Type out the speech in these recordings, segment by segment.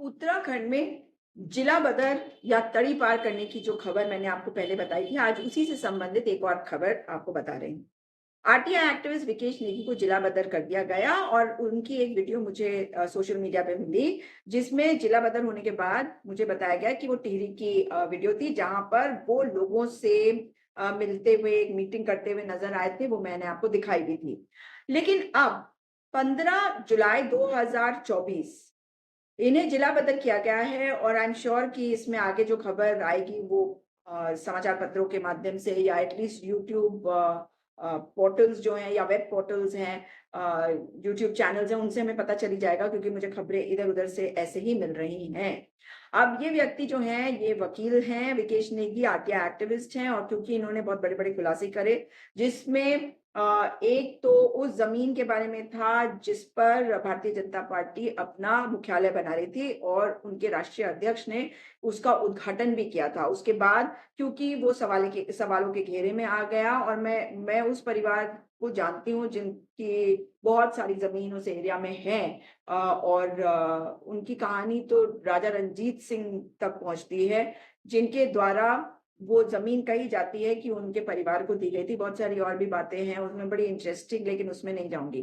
उत्तराखंड में जिला बदर या तड़ी पार करने की जो खबर मैंने आपको पहले बताई थी, आज उसी से संबंधित एक और खबर आपको बता रही हूँ। आरटीआई एक्टिविस्ट विकेश नेगी को जिला बदर कर दिया गया और उनकी एक वीडियो मुझे सोशल मीडिया पे मिली, जिसमें जिला बदर होने के बाद मुझे बताया गया कि वो टिहरी की वीडियो थी, जहाँ पर वो लोगों से मिलते हुए, एक मीटिंग करते हुए नज़र आए थे, वो मैंने आपको दिखाई भी थी। लेकिन अब 15 जुलाई 2024 इन्हें जिला बदल किया गया है और आई एम श्योर कि इसमें आगे जो खबर आएगी वो समाचार पत्रों के माध्यम से या एटलीस्ट यूट्यूब पोर्टल्स जो हैं या वेब पोर्टल्स हैं, यूट्यूब चैनल्स हैं, उनसे हमें पता चली जाएगा, क्योंकि मुझे खबरें इधर-उधर से ऐसे ही मिल रही हैं। अब ये व्यक्ति जो हैं, ये वकील हैं, विकेश नेगी आरटीआई एक्टिविस्ट हैं और क्योंकि इन्होंने बहुत बड़े-बड़े खुलासे करे, जिसमें एक तो उस ज़मीन के बारे में था जिस पर भारतीय जनता पार्टी अपना मुख्यालय बना रही थी और उनके राष्ट्रीय अध्यक्ष ने उसका उद्घाटन भी किया था। उसके बाद क्योंकि वो सवालों के घेरे में आ गया और मैं उस परिवार को जानती हूँ जिनकी बहुत सारी ज़मीन उस एरिया में है, और उनकी कहानी तो राजा रणजीत सिंह तक पहुँचती है, जिनके द्वारा वो ज़मीन कही जाती है कि उनके परिवार को दी गई थी। बहुत सारी और भी बातें हैं उसमें बड़ी इंटरेस्टिंग, लेकिन उसमें नहीं जाऊँगी।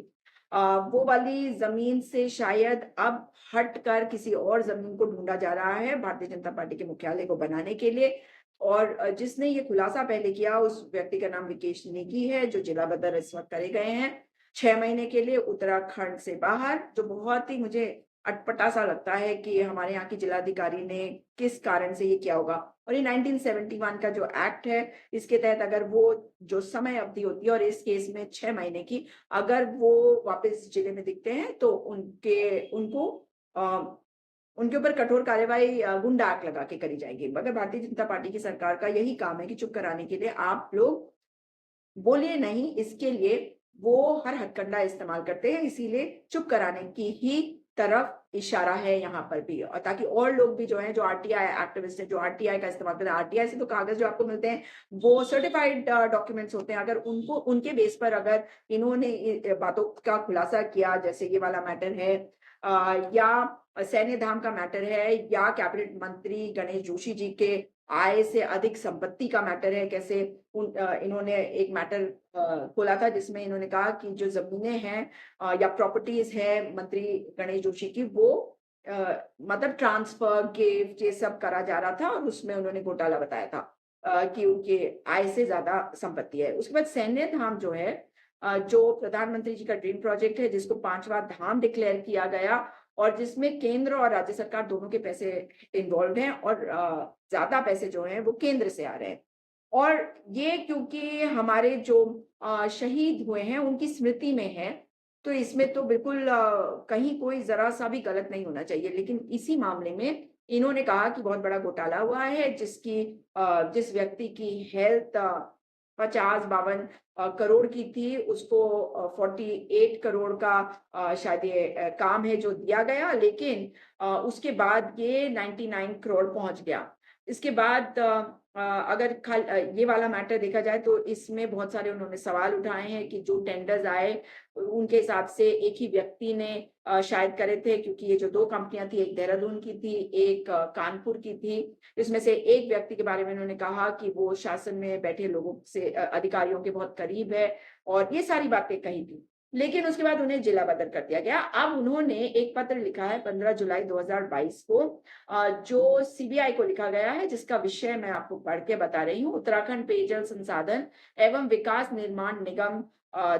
वो वाली ज़मीन से शायद अब हटकर किसी और ज़मीन को ढूँढा जा रहा है भारतीय जनता पार्टी के मुख्यालय को बनाने के लिए, और जिसने ये खुलासा पहले किया उस व्यक्ति का नाम विकेश नेगी है, जो जिला बदर इस वक़्त करे गए हैं 6 महीने के लिए उत्तराखंड से बाहर, जो बहुत ही मुझे अटपटा-सा लगता है कि हमारे यहाँ की जिलाधिकारी ने किस कारण से ये किया होगा। और ये 1971 का जो एक्ट है, इसके तहत अगर वो जो समय अवधि होती है और इस केस में 6 महीने की, अगर वो वापस जिले में दिखते हैं तो उनको अ, उनके ऊपर कठोर कार्यवाही गुंडा एक्ट लगा के करी जाएगी। मगर भारतीय जनता पार्टी की सरकार का यही काम है कि चुप कराने के लिए आप लोग बोलिए नहीं, इसके लिए वो हर हथकंडा इस्तेमाल करते हैं, इसीलिए चुप कराने की ही तरफ इशारा है यहाँ पर भी, और ताकि और लोग भी जो हैं, जो आरटीआई एक्टिविस्ट हैं, जो आरटीआई का इस्तेमाल करते हैं, आरटीआई से तो कागज़ जो आपको मिलते हैं, वो सर्टिफाइड डॉक्यूमेंट्स होते हैं। अगर उनको उनके बेस पर अगर इन्होंने बातों का खुलासा किया, जैसे ये वाला मैटर है, या सैन्य धाम का मैटर है, या कैबिनेट मंत्री गणेश जोशी जी के आय से अधिक संपत्ति का मैटर है, कैसे इन्होंने एक मैटर खोला था जिसमें इन्होंने कहा कि जो ज़मीनें हैं या प्रॉपर्टीज़ हैं मंत्री गणेश जोशी की, वो मतलब ट्रांसफर, गिफ्ट ये सब करा जा रहा था और उसमें उन्होंने घोटाला बताया था कि उनके आय से ज़्यादा संपत्ति है। उसके बाद सैन्य धाम जो है, जो प्रधानमंत्री जी का ड्रीम प्रोजेक्ट है, जिसको 5वां धाम डिक्लेयर किया गया और जिसमें केंद्र और राज्य सरकार दोनों के पैसे इन्वॉल्व्ड हैं और ज़्यादा पैसे जो हैं वो केंद्र से आ रहे हैं। और ये क्योंकि हमारे जो शहीद हुए हैं उनकी स्मृति में है, तो इसमें तो बिल्कुल कहीं कोई ज़रा-सा भी गलत नहीं होना चाहिए। लेकिन इसी मामले में इन्होंने कहा कि बहुत बड़ा घोटाला हुआ है, जिस व्यक्ति की हेल्थ 50-52 करोड़ की थी, उसको 48 करोड़ का शायद ये काम है जो दिया गया, लेकिन उसके बाद ये 99 करोड़ पहुँच गया। इसके बाद अगर ये वाला मैटर देखा जाए तो इसमें बहुत सारे उन्होंने सवाल उठाए हैं कि जो टेंडर्स आए, उनके हिसाब से एक ही व्यक्ति ने शायद करे थे, क्योंकि ये जो 2 कंपनियाँ थी, एक देहरादून की थी, एक कानपुर की थी। इसमें से एक व्यक्ति के बारे में उन्होंने कहा कि वो शासन में बैठे लोगों से अधिकारियों के बहुत करीब है और ये सारी बातें कही थी। लेकिन उसके बाद उन्हें जिला बदल कर दिया गया। अब उन्होंने एक पत्र लिखा है 15 जुलाई 2022 को, जो सीबीआई को लिखा गया है, जिसका विषय मैं आपको पढ़ के बता रही हूँ। उत्तराखंड पेयजल संसाधन एवं विकास निर्माण निगम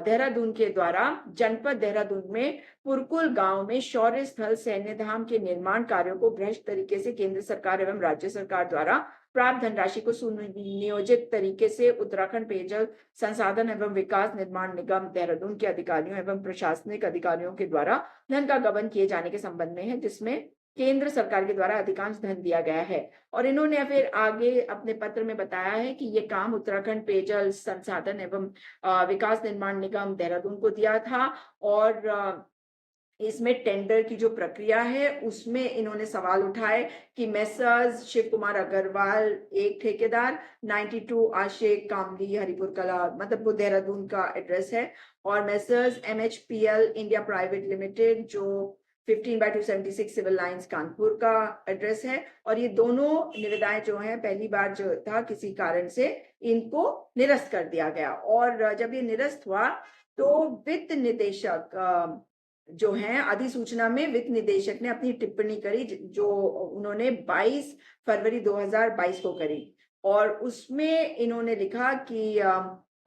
देहरादून के द्वारा जनपद देहरादून में पुरकुल गांव में शौर्य स्थल सैन्य धाम के निर्माण कार्यों को भ्रष्ट तरीके से केंद्र सरकार एवं राज्य सरकार द्वारा प्राप्त धनराशि को सुनियोजित तरीके से उत्तराखंड पेयजल संसाधन एवं विकास निर्माण निगम देहरादून के अधिकारियों एवं प्रशासनिक अधिकारियों के द्वारा धन का गबन किए जाने के संबंध में है, जिसमें केंद्र सरकार के द्वारा अधिकांश धन दिया गया है। और इन्होंने फिर आगे अपने पत्र में बताया है कि ये काम उत्तराखंड पेयजल संसाधन एवं विकास निर्माण निगम देहरादून को दिया था, और इसमें टेंडर की जो प्रक्रिया है उसमें इन्होंने सवाल उठाए कि मेसर्स शिव कुमार अग्रवाल एक ठेकेदार, 92 आशिक कामली हरिपुर कला, मतलब वो देहरादून का एड्रेस है, और मेसर्स एमएचपीएल इंडिया प्राइवेट लिमिटेड जो 15/276 सिविल लाइंस कानपुर का एड्रेस है। और ये दोनों निविदाएं जो हैं पहली बार जो था किसी कारण से इनको निरस्त कर दिया गया। और जब ये निरस्त हुआ तो वित्त निदेशक जो हैं अधिसूचना में वित्त निदेशक ने अपनी टिप्पणी करी जो उन्होंने 22 फरवरी 2022 को करी। और उसमें इन्होंने लिखा कि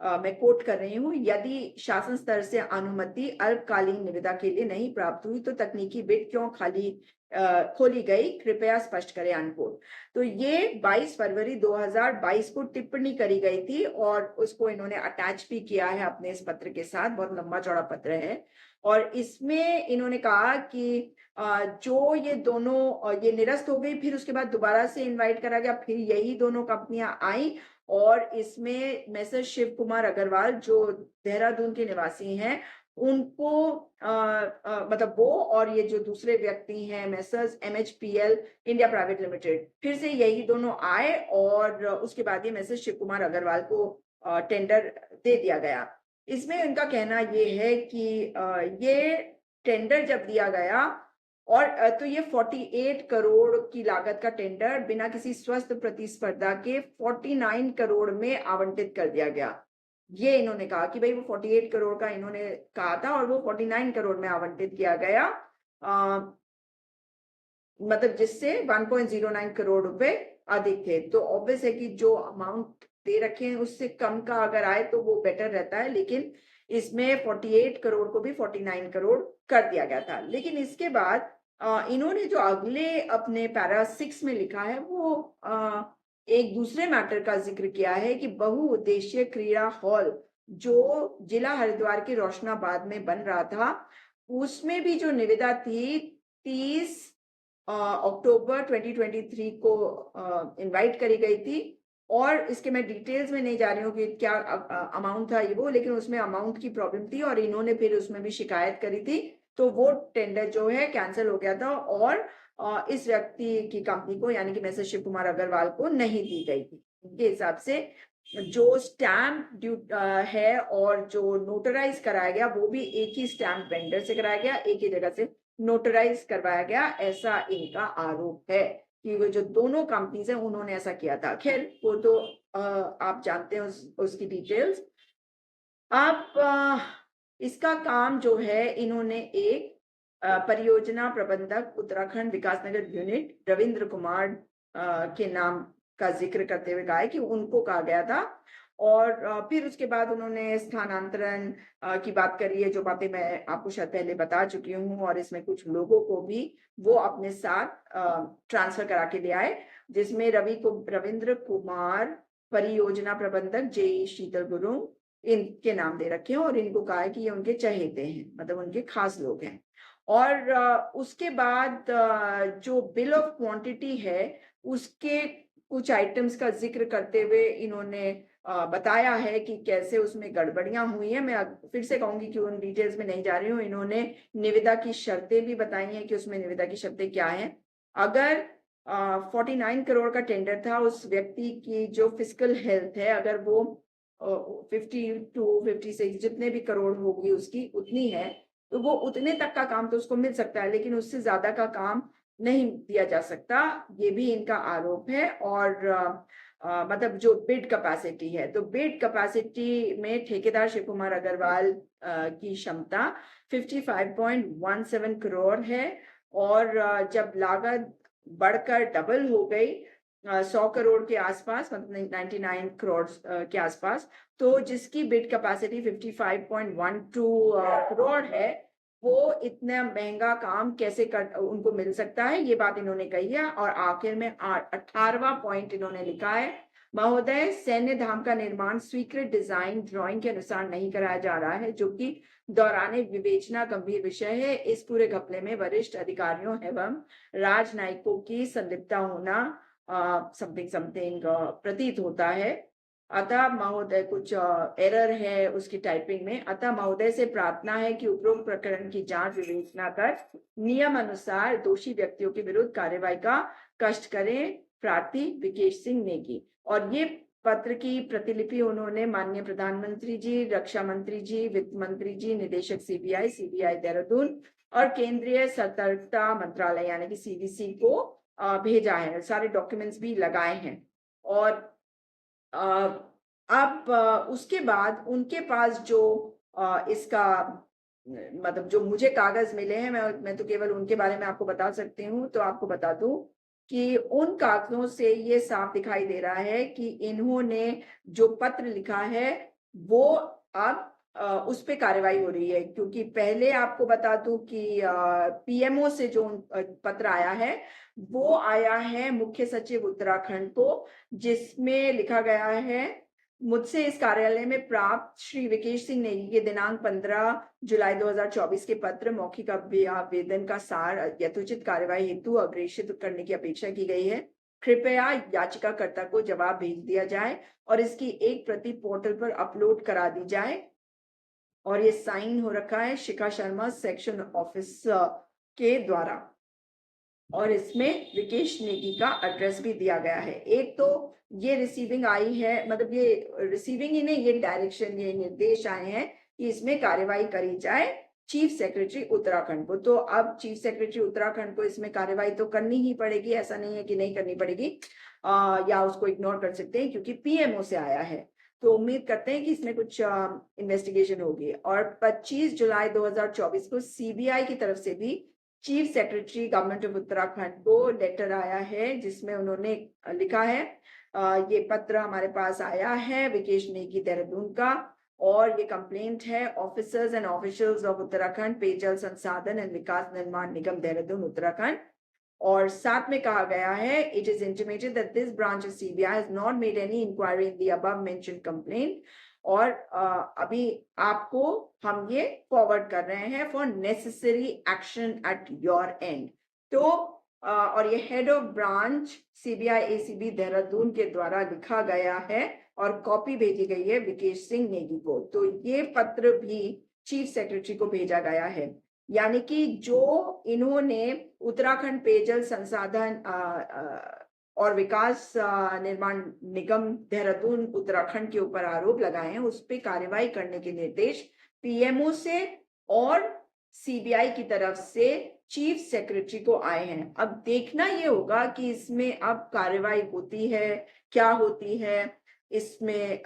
मैं कोट कर रही हूँ, यदि शासन स्तर से अनुमति अल्पकालीन निविदा के लिए नहीं प्राप्त हुई तो तकनीकी बिड क्यों खोली गई, कृपया स्पष्ट करें, अनकोट। तो ये 22 फरवरी 2022 को टिप्पणी करी गई थी और उसको इन्होंने अटैच भी किया है अपने इस पत्र के साथ, बहुत लंबा चौड़ा पत्र है। और इसमें इन्होंने कहा कि जो ये दोनों ये निरस्त हो गई, फिर उसके बाद दोबारा से इनवाइट करा गया, फिर यही दोनों कंपनियां आई और इसमें मैसर शिव कुमार अग्रवाल जो देहरादून के निवासी हैं उनको मतलब वो और ये जो दूसरे व्यक्ति हैं Messrs MHPL India private limited, फिर से यही दोनों आए और उसके बाद ये मैसर शिव कुमार अग्रवाल को टेंडर दे दिया गया। इसमें उनका कहना ये है कि ये टेंडर जब दिया गया और तो ये 48 करोड़ की लागत का टेंडर बिना किसी स्वस्थ प्रतिस्पर्धा के 49 करोड़ में आवंटित कर दिया गया। ये इन्होंने कहा कि भाई वो 48 करोड़ का इन्होंने कहा था और वो 49 करोड़ में आवंटित किया गया, मतलब जिससे 1.09 करोड़ रुपए अधिक थे। तो ऑब्वियस है कि जो अमाउंट दे रखे हैं उससे कम का अगर आए तो वो बेटर रहता है, लेकिन इसमें 48 करोड़ को भी 49 करोड़ कर दिया गया था। लेकिन इसके बाद इन्होंने जो अगले अपने पैरा 6 में लिखा है वो एक दूसरे मैटर का जिक्र किया है कि बहुउद्देशीय क्रीड़ा हॉल जो जिला हरिद्वार के रोशनाबाद में बन रहा था उसमें भी जो निविदा थी 30 अक्टूबर 2023 को इनवाइट करी गई थी। और इसके मैं डिटेल्स में नहीं जा रही हूँ कि क्या अमाउंट था ये वो, लेकिन उसमें अमाउंट की प्रॉब्लम थी और इन्होंने फिर उसमें भी शिकायत करी थी, तो वो टेंडर जो है कैंसिल हो गया था और इस व्यक्ति की कंपनी को यानी कि मैसर शिव कुमार अग्रवाल को नहीं दी गई थी। इनके हिसाब से जो स्टैम्प है और जो नोटराइज कराया गया वो भी एक ही स्टैम्प वेंडर से कराया गया, एक ही जगह से नोटराइज करवाया गया, ऐसा इनका आरोप है कि वो जो दोनों कंपनीज हैं उन्होंने ऐसा किया था। खैर वो तो आप जानते हैं उसकी डिटेल्स। अब इसका काम जो है इन्होंने एक परियोजना प्रबंधक उत्तराखंड विकास नगर यूनिट रविंद्र कुमार के नाम का जिक्र करते हुए कहा है कि उनको कहा गया था। और फिर उसके बाद उन्होंने स्थानांतरण की बात करी है, जो बातें मैं आपको शायद पहले बता चुकी हूँ, और इसमें कुछ लोगों को भी वो अपने साथ ट्रांसफर करा के ले आए, जिसमें रविंद्र कुमार परियोजना प्रबंधक JE शीतल गुरु इनके नाम दे रखे हैं और इनको कहा है कि ये उनके चहेते हैं, मतलब उनके खास लोग हैं। और उसके बाद जो बिल ऑफ क्वांटिटी है उसके कुछ आइटम्स का जिक्र करते हुए इन्होंने बताया है कि कैसे उसमें गड़बड़ियां हुई हैं। मैं फिर से कहूंगी कि उन डिटेल्स में नहीं जा रही हूँ। इन्होंने निविदा की शर्तें भी बताई हैं कि उसमें निविदा की शर्तें क्या हैं। अगर 49 करोड़ का टेंडर था, उस व्यक्ति की जो फिजिकल हेल्थ है अगर वो 52-56 जितने भी करोड़ होगी उसकी उतनी है तो वो उतने तक का काम तो उसको मिल सकता है, लेकिन उससे ज्यादा का काम नहीं दिया जा सकता, ये भी इनका आरोप है। और मतलब जो बिड कैपेसिटी है, तो बिड कैपेसिटी में ठेकेदार शिव कुमार अग्रवाल की क्षमता 55.17 करोड़ है और जब लागत बढ़कर डबल हो गई 100 करोड़ के आसपास, मतलब 99 करोड़ के आसपास, तो जिसकी बिड कैपेसिटी 55.12 करोड़ है, वो इतना महंगा काम कैसे उनको मिल सकता है, ये बात इन्होंने कही है। और आखिर में 18वां पॉइंट इन्होंने लिखा है, महोदय सैन्य धाम का निर्माण स्वीकृत डिजाइन ड्राइंग के अनुसार नहीं कराया जा रहा है, जो कि दौरान विवेचना गंभीर विषय है। इस पूरे घपले में वरिष्ठ अधिकारियों एवं राजनयिकों की संलिप्तता होना समथिंग प्रतीत होता है। अतः महोदय कुछ एरर है उसकी टाइपिंग में। अतः महोदय से प्रार्थना है कि उपरोक्त प्रकरण की जांच विवेचना कर नियम अनुसार दोषी व्यक्तियों के विरुद्ध कार्यवाही का कष्ट करें। प्रार्थी विकेश सिंह नेगी। और ये पत्र की प्रतिलिपि उन्होंने माननीय प्रधानमंत्री जी, रक्षा मंत्री जी, वित्त मंत्री जी, निदेशक CBI देहरादून और केंद्रीय सतर्कता मंत्रालय यानी कि सीवीसी को भेजा है। सारे डॉक्यूमेंट्स भी लगाए हैं। और अब उसके बाद उनके पास जो इसका मतलब जो मुझे कागज मिले हैं, मैं तो केवल उनके बारे में आपको बता सकती हूँ। तो आपको बता दूं कि उन कागजों से ये साफ दिखाई दे रहा है कि इन्होंने जो पत्र लिखा है वो अब उस पे कार्रवाई हो रही है। क्योंकि पहले आपको बता दूं कि पीएमओ से जो पत्र आया है वो आया है मुख्य सचिव उत्तराखंड को, जिसमें लिखा गया है, मुझसे इस कार्यालय में प्राप्त श्री विकेश सिंह नेगी के दिनांक 15 जुलाई 2024 के पत्र मौखिक आवेदन का सार यथोचित कार्यवाही हेतु अग्रेषित करने की अपेक्षा की गई है। कृपया याचिकाकर्ता को जवाब भेज दिया जाए और इसकी एक प्रति पोर्टल पर अपलोड करा दी जाए। और ये साइन हो रखा है शिखा शर्मा सेक्शन ऑफिस के द्वारा, और इसमें विकेश नेगी का एड्रेस भी दिया गया है। एक तो ये रिसीविंग आई है, मतलब ये रिसीविंग ही नहीं, ये डायरेक्शन, ये निर्देश आए हैं कि इसमें कार्यवाही करी जाए चीफ सेक्रेटरी उत्तराखंड को। तो अब चीफ सेक्रेटरी उत्तराखंड को इसमें कार्यवाही तो करनी ही पड़ेगी, ऐसा नहीं है कि नहीं करनी पड़ेगी या उसको इग्नोर कर सकते हैं, क्योंकि पीएमओ से आया है। तो उम्मीद करते हैं कि इसमें कुछ इन्वेस्टिगेशन होगी। और 25 जुलाई 2024 को सीबीआई की तरफ से भी chief secretary government of Uttarakhand को लेटर आया है, जिसमें उन्होंने लिखा है, ये पत्र हमारे पास आया है विकेश नेगी देहरादून का, और ये कंप्लेंट है officers and officials of Uttarakhand पेयजल संसाधन एंड विकास निर्माण निगम देहरादून उत्तराखंड। और साथ में कहा गया है, it is intimated that this branch of CBI has not made any inquiry in the above mentioned complaint. और अभी आपको हम ये फॉरवर्ड कर रहे हैं for necessary action at your end. तो और ये head of branch CBI ACB Dehradun के द्वारा लिखा गया है और कॉपी भेजी गई है विकेश सिंह नेगी को। तो ये पत्र भी चीफ सेक्रेटरी को भेजा गया है। यानी कि जो इन्होंने उत्तराखंड पेयजल संसाधन और विकास निर्माण निगम देहरादून उत्तराखंड के ऊपर आरोप लगाए हैं, उस पर कार्रवाई करने के निर्देश पीएमओ से और सीबीआई की तरफ से चीफ सेक्रेटरी को आए हैं। अब देखना ये होगा कि इसमें अब कार्रवाई होती है, क्या होती है, इसमें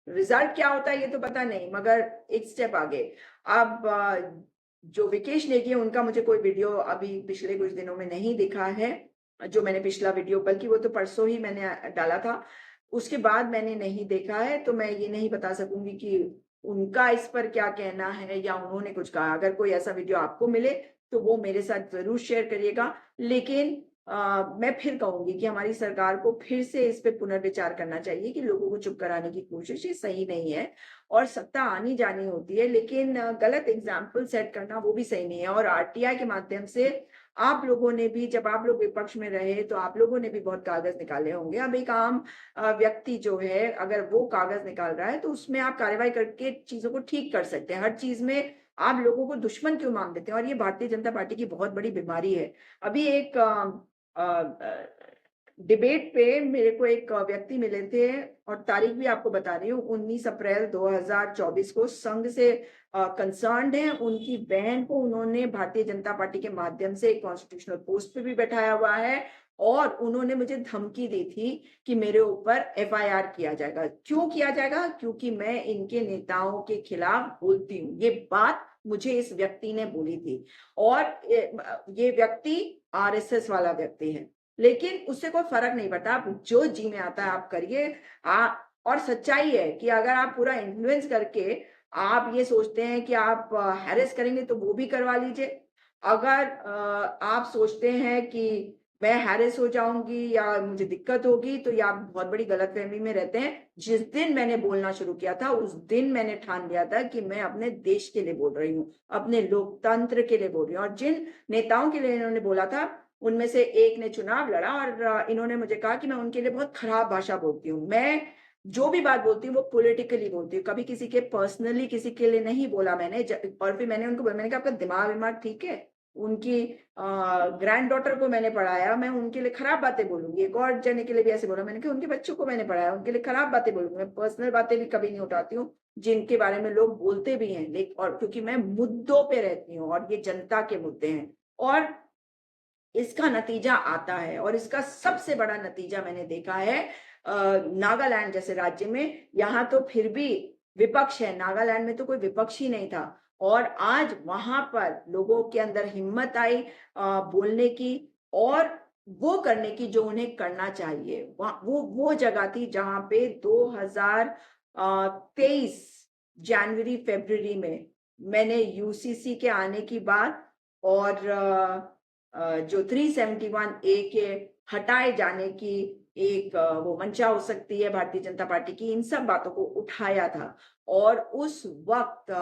रिजल्ट क्या होता है ये तो पता नहीं, मगर एक स्टेप आगे। अब जो विकेश नेगी है उनका मुझे कोई वीडियो अभी पिछले कुछ दिनों में नहीं दिखा है, जो मैंने पिछला वीडियो, बल्कि वो तो परसों ही मैंने डाला था, उसके बाद मैंने नहीं देखा है। तो मैं ये नहीं बता सकूंगी कि उनका इस पर क्या कहना है या उन्होंने कुछ कहा। अगर कोई ऐसा वीडियो आपको मिले तो वो मेरे साथ जरूर शेयर करिएगा। लेकिन मैं फिर कहूंगी कि हमारी सरकार को फिर से इस पे पुनर्विचार करना चाहिए कि लोगों को चुप कराने की कोशिश ये सही नहीं है। और सत्ता आनी जानी होती है, लेकिन गलत एग्जाम्पल सेट करना वो भी सही नहीं है। और आरटीआई के माध्यम से आप लोगों ने भी, जब आप लोग विपक्ष में रहे तो आप लोगों ने भी बहुत कागज निकाले होंगे। अब एक आम व्यक्ति जो है, अगर वो कागज निकाल रहा है तो उसमें आप कार्रवाई करके चीजों को ठीक कर सकते हैं। हर चीज में आप लोगों को दुश्मन क्यों मान देते हैं? और ये भारतीय जनता पार्टी की बहुत बड़ी बीमारी है। अभी एक डिबेट पे मेरे को एक व्यक्ति मिले थे, और तारीख भी आपको बता रही हूँ, 19 अप्रैल 2024 को संघ से कंसर्न्ड है। उनकी बहन को उन्होंने भारतीय जनता पार्टी के माध्यम से एक कॉन्स्टिट्यूशनल पोस्ट पे भी बैठाया हुआ है, और उन्होंने मुझे धमकी दी थी कि मेरे ऊपर एफआईआर किया जाएगा। क्यों किया जाएगा? क्योंकि मैं इनके नेताओं के खिलाफ बोलती हूँ। ये बात मुझे इस व्यक्ति ने बोली थी, और ये व्यक्ति आरएसएस वाला व्यक्ति है, लेकिन उससे कोई फर्क नहीं पड़ता। आप जो जी में आता है आप करिए। और सच्चाई है कि अगर आप पूरा इन्फ्लुएंस करके आप ये सोचते हैं कि आप हैरेस करेंगे तो वो भी करवा लीजिए। अगर आप सोचते हैं कि मैं हैरेस हो जाऊंगी या मुझे दिक्कत होगी, तो ये आप बहुत बड़ी गलतफहमी में रहते हैं। जिस दिन मैंने बोलना शुरू किया था उस दिन मैंने ठान लिया था कि मैं अपने देश के लिए बोल रही हूँ, अपने लोकतंत्र के लिए बोल रही हूँ। और जिन नेताओं के लिए इन्होंने बोला था उनमें से एक ने चुनाव लड़ा, और इन्होंने मुझे कहा कि मैं उनके लिए बहुत खराब भाषा बोलती हूँ। मैं जो भी बात बोलती हूँ वो पॉलिटिकली बोलती हूँ, कभी किसी के पर्सनली किसी के लिए नहीं बोला मैंने। और फिर मैंने उनको मैंने कहा आपका दिमाग ठीक है? उनकी ग्रैंड डॉटर को मैंने पढ़ाया, मैं उनके लिए खराब बातें बोलूंगी। एक और जने के लिए भी ऐसे बोला मैंने कि उनके बच्चों को मैंने पढ़ाया, उनके लिए खराब बातें बोलूंगी। मैं पर्सनल बातें भी कभी नहीं उठाती हूँ जिनके बारे में लोग बोलते भी हैं, लेकिन और क्योंकि मैं मुद्दों पे रहती हूँ और ये जनता के मुद्दे हैं और इसका नतीजा आता है। और इसका सबसे बड़ा नतीजा मैंने देखा है नागालैंड जैसे राज्य में। यहाँ तो फिर भी विपक्ष है, नागालैंड में तो कोई विपक्ष ही नहीं था और आज वहां पर लोगों के अंदर हिम्मत आई बोलने की और वो करने की जो उन्हें करना चाहिए। वो जगह थी जहां पे 2023 जनवरी फरवरी में मैंने यूसीसी के आने की बात और जो 371A के हटाए जाने की एक वो मंशा हो सकती है भारतीय जनता पार्टी की, इन सब बातों को उठाया था। और उस वक्त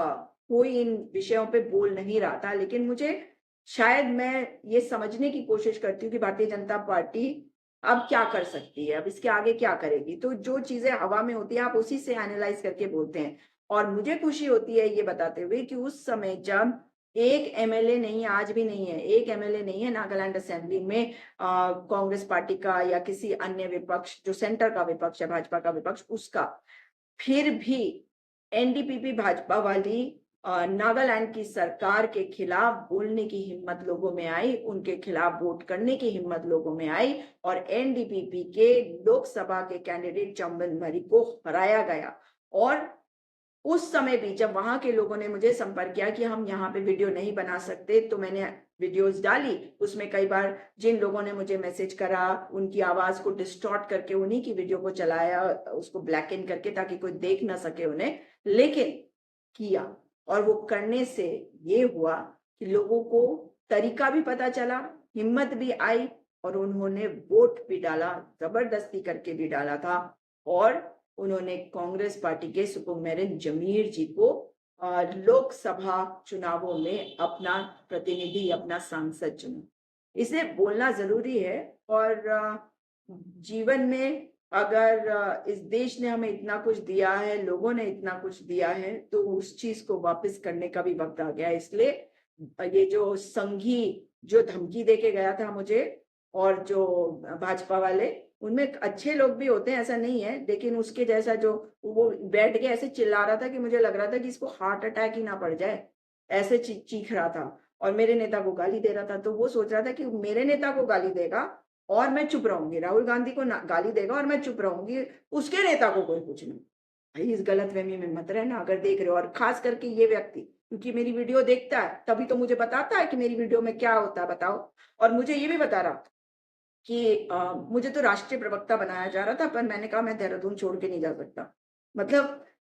कोई इन विषयों पे बोल नहीं रहा था, लेकिन मुझे शायद मैं ये समझने की कोशिश करती हूँ कि भारतीय जनता पार्टी अब क्या कर सकती है, अब इसके आगे क्या करेगी। तो जो चीजें हवा में होती है आप उसी से एनालाइज करके बोलते हैं। और मुझे खुशी होती है ये बताते हुए कि उस समय जब एक एमएलए नहीं, आज भी नहीं है, एक एमएलए नहीं है नागालैंड असेंबली में कांग्रेस पार्टी का या किसी अन्य विपक्ष जो सेंटर का विपक्ष है, भाजपा का विपक्ष, उसका। फिर भी एनडीपीपी भाजपा वाली नागालैंड की सरकार के खिलाफ बोलने की हिम्मत लोगों में आई, उनके खिलाफ वोट करने की हिम्मत लोगों में आई और एनडीपीपी के लोकसभा के कैंडिडेट चंबल मरी को हराया गया। और उस समय भी जब वहां के लोगों ने मुझे संपर्क किया कि हम यहाँ पे वीडियो नहीं बना सकते, तो मैंने वीडियोस डाली। उसमें कई बार जिन लोगों ने मुझे मैसेज करा उनकी आवाज को डिस्टॉर्ट करके उन्हीं की वीडियो को चलाया, उसको ब्लैक इन करके ताकि कोई देख ना सके उन्हें, लेकिन किया। और वो करने से ये हुआ कि लोगों को तरीका भी पता चला, हिम्मत भी आई और उन्होंने वोट भी डाला, जबरदस्ती करके भी डाला था। और उन्होंने कांग्रेस पार्टी के सुकुमारन जमीर जी को लोकसभा चुनावों में अपना प्रतिनिधि, अपना सांसद चुना। इसे बोलना जरूरी है। और जीवन में अगर इस देश ने हमें इतना कुछ दिया है, लोगों ने इतना कुछ दिया है, तो उस चीज को वापस करने का भी वक्त आ गया है। इसलिए ये जो संघी जो धमकी देके गया था मुझे, और जो भाजपा वाले, उनमें अच्छे लोग भी होते हैं, ऐसा नहीं है, लेकिन उसके जैसा जो वो बैठ के ऐसे चिल्ला रहा था कि मुझे लग रहा था कि इसको हार्ट अटैक ही ना पड़ जाए, ऐसे चीख रहा था और मेरे नेता को गाली दे रहा था। तो वो सोच रहा था कि मेरे नेता को गाली देगा और मैं चुप रहूंगी, राहुल गांधी को गाली देगा और मैं चुप रहूंगी, उसके नेता को कोई कुछ नहीं। भाई इस गलतफहमी में मत रहना अगर देख रहे हो। और खास करके ये व्यक्ति, क्योंकि मेरी वीडियो देखता है तभी तो मुझे बताता है कि मेरी वीडियो में क्या होता है, बताओ। और मुझे ये भी बता रहा कि मुझे तो राष्ट्रीय प्रवक्ता बनाया जा रहा था, पर मैंने कहा मैं देहरादून छोड़ के नहीं जा सकता। मतलब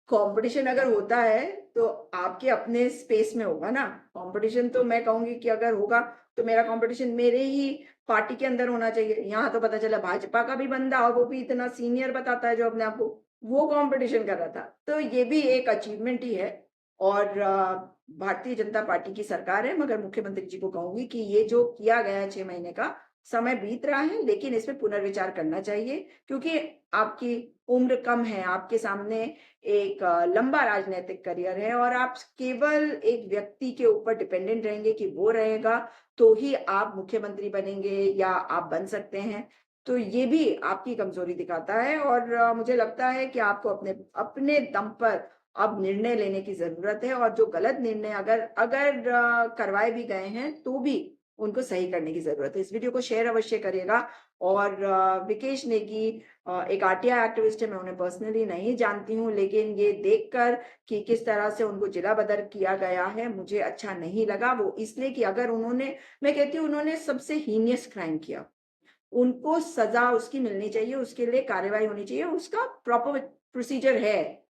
कंपटीशन अगर होता है तो आपके अपने स्पेस में होगा ना। कंपटीशन तो मैं कहूंगी कि अगर होगा तो मेरा कंपटीशन मेरे ही पार्टी के अंदर होना चाहिए। यहाँ तो पता चला भाजपा का भी बंदा और वो भी इतना सीनियर बताता है जो अपने आप को, वो कंपटीशन कर रहा था। तो ये भी एक अचीवमेंट ही है। और भारतीय जनता पार्टी की सरकार है, मगर मुख्यमंत्री जी को कहूंगी कि ये जो किया गया है 6 महीने का, समय बीत रहा है लेकिन इसमें पुनर्विचार करना चाहिए। क्योंकि आपकी उम्र कम है, आपके सामने एक लंबा राजनीतिक करियर है और आप केवल एक व्यक्ति के ऊपर डिपेंडेंट रहेंगे कि वो रहेगा तो ही आप मुख्यमंत्री बनेंगे या आप बन सकते हैं। तो ये भी आपकी कमजोरी दिखाता है। और मुझे लगता है कि आपको अपने अपने दम पर अब निर्णय लेने की जरूरत है। और जो गलत निर्णय अगर अगर करवाए भी गए हैं तो भी उनको सही करने की जरूरत है। इस वीडियो को शेयर अवश्य करिएगा। और विकेश नेगी एक आरटीआई एक्टिविस्ट है, मैं उन्हें पर्सनली नहीं जानती हूँ, लेकिन ये देखकर कि किस तरह से उनको जिला बदर किया गया है मुझे अच्छा नहीं लगा। वो इसलिए कि अगर उन्होंने, मैं कहती हूँ उन्होंने सबसे हीनियस क्राइम किया, उनको सजा उसकी मिलनी चाहिए, उसके लिए कार्रवाई होनी चाहिए, उसका प्रॉपर प्रोसीजर है,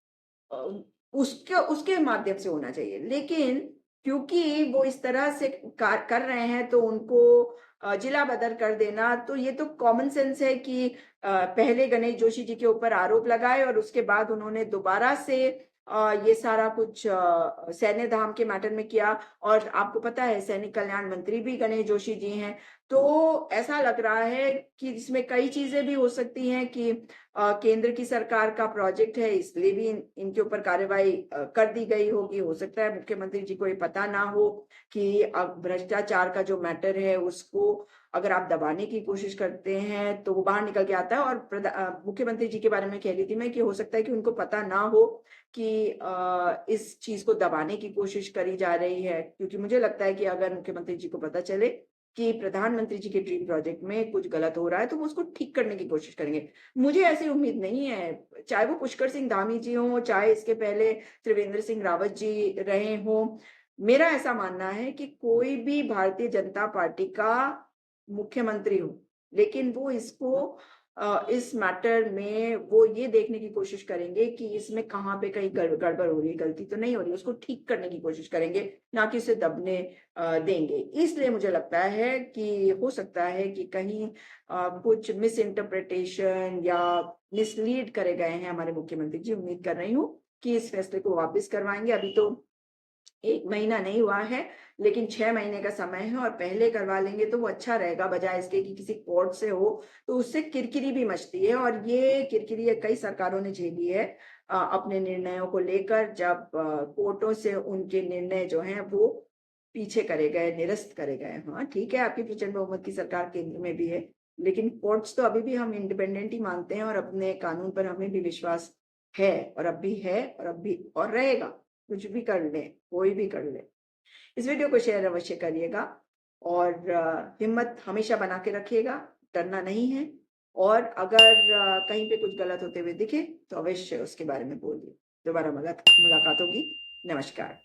उसके उसके माध्यम से होना चाहिए। लेकिन क्योंकि वो इस तरह से कर रहे हैं तो उनको जिला बदर कर देना, तो ये तो कॉमन सेंस है कि पहले गणेश जोशी जी के ऊपर आरोप लगाए और उसके बाद उन्होंने दोबारा से ये सारा कुछ सैन्य धाम के मैटर में किया। और आपको पता है सैनिक कल्याण मंत्री भी गणेश जोशी जी हैं। तो ऐसा लग रहा है कि इसमें कई चीजें भी हो सकती हैं कि केंद्र की सरकार का प्रोजेक्ट है, इसलिए भी इनके ऊपर कार्रवाई कर दी गई होगी। हो सकता है मुख्यमंत्री जी को ये पता ना हो कि अब भ्रष्टाचार का जो मैटर है उसको अगर आप दबाने की कोशिश करते हैं तो वो बाहर निकल के आता है। और मुख्यमंत्री जी के बारे में कह रही थी मैं कि हो सकता है कि उनको पता ना हो कि इस चीज को दबाने की कोशिश करी जा रही है, क्योंकि मुझे लगता है कि अगर मुख्यमंत्री जी को पता चले कि प्रधानमंत्री जी के ड्रीम प्रोजेक्ट में कुछ गलत हो रहा है तो वो उसको ठीक करने की कोशिश करेंगे। मुझे ऐसी उम्मीद नहीं है, चाहे वो पुष्कर सिंह धामी जी हों, चाहे इसके पहले त्रिवेंद्र सिंह रावत जी रहे हों। मेरा ऐसा मानना है कि कोई भी भारतीय जनता पार्टी का मुख्यमंत्री हो, लेकिन वो इसको इस मैटर में वो ये देखने की कोशिश करेंगे कि इसमें कहाँ पे कहीं गड़बड़ हो रही है, गलती तो नहीं हो रही है, उसको ठीक करने की कोशिश करेंगे, ना कि उसे दबने देंगे। इसलिए मुझे लगता है कि हो सकता है कि कहीं कुछ मिस इंटरप्रिटेशन या मिसलीड करे गए हैं हमारे मुख्यमंत्री जी। उम्मीद कर रही हूँ कि इस फैसले को वापस करवाएंगे। अभी तो 1 महीना नहीं हुआ है, लेकिन 6 महीने का समय है और पहले करवा लेंगे तो वो अच्छा रहेगा, बजाय इसके कि किसी कोर्ट से हो, तो उससे किरकिरी भी मचती है और ये किरकिरी कई सरकारों ने झेली है अपने निर्णयों को लेकर, जब कोर्टों से उनके निर्णय जो हैं वो पीछे करे गए, निरस्त करे गए। हाँ, ठीक है, आपकी प्रचंड बहुमत की सरकार केंद्र में भी है, लेकिन कोर्ट्स तो अभी भी हम इंडिपेंडेंट ही मानते हैं और अपने कानून पर हमें भी विश्वास है, और अब भी है और अब भी और रहेगा। कुछ भी कर ले, कोई भी कर ले। इस वीडियो को शेयर अवश्य करिएगा और हिम्मत हमेशा बना के रखिएगा, डरना नहीं है। और अगर कहीं पे कुछ गलत होते हुए दिखे तो अवश्य उसके बारे में बोलिए। दोबारा मुलाकात होगी। नमस्कार।